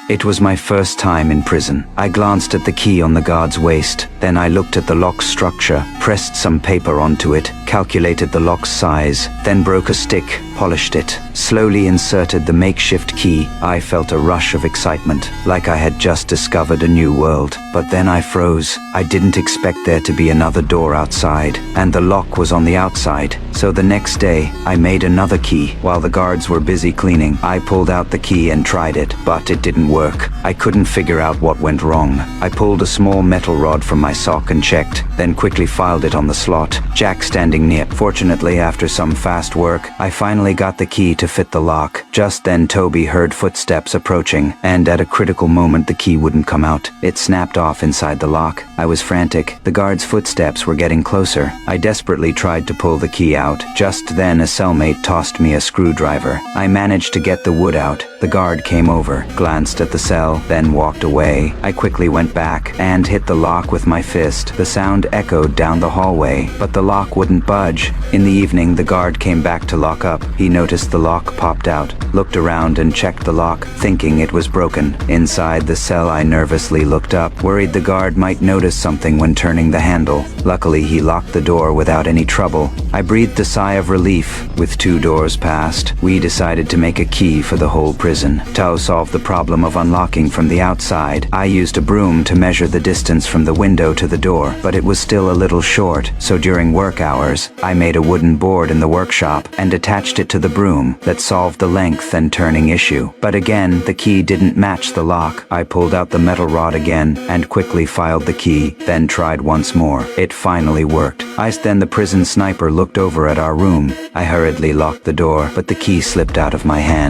It was my first time in prison. I glanced at the key on the guard's waist. Then I looked at the lock's structure, pressed some paper onto it, calculated the lock's size, then broke a stick, polished it, slowly inserted the makeshift key. I felt a rush of excitement, like I had just discovered a new world. But then I froze. I didn't expect there to be another door outside, and the lock was on the outside. So the next day, I made another key. While the guards were busy cleaning, I pulled out the key and tried it, but it didn't work. I couldn't figure out what went wrong. I pulled a small metal rod from my sock and checked, then quickly filed it on the slot, Jack standing near. Fortunately, after some fast work, I finally got the key to fit the lock. Just then Toby heard footsteps approaching, and at a critical moment the key wouldn't come out. It snapped off inside the lock. I was frantic. The guard's footsteps were getting closer. I desperately tried to pull the key out. Just then a cellmate tossed me a screwdriver. I managed to get the wood out. The guard came over, glanced at the cell, then walked away. I quickly went back and hit the lock with my fist. The sound echoed down the hallway, but the lock wouldn't budge. In the evening, the guard came back to lock up. He noticed the lock popped out, looked around and checked the lock, thinking it was broken. Inside the cell, I nervously looked up, worried the guard might notice something when turning the handle. Luckily, he locked the door without any trouble. I breathed a sigh of relief. With 2 doors passed, we decided to make a key for the whole prison. To solve the problem of unlocking from the outside, I used a broom to measure the distance from the window to the door, but it was still a little short, so during work hours, I made a wooden board in the workshop and attached it to the broom. That solved the length and turning issue. But again, the key didn't match the lock. I pulled out the metal rod again and quickly filed the key, then tried once more. It finally worked. Then the prison sniper looked over at our room. I hurriedly locked the door, but the key slipped out of my hand.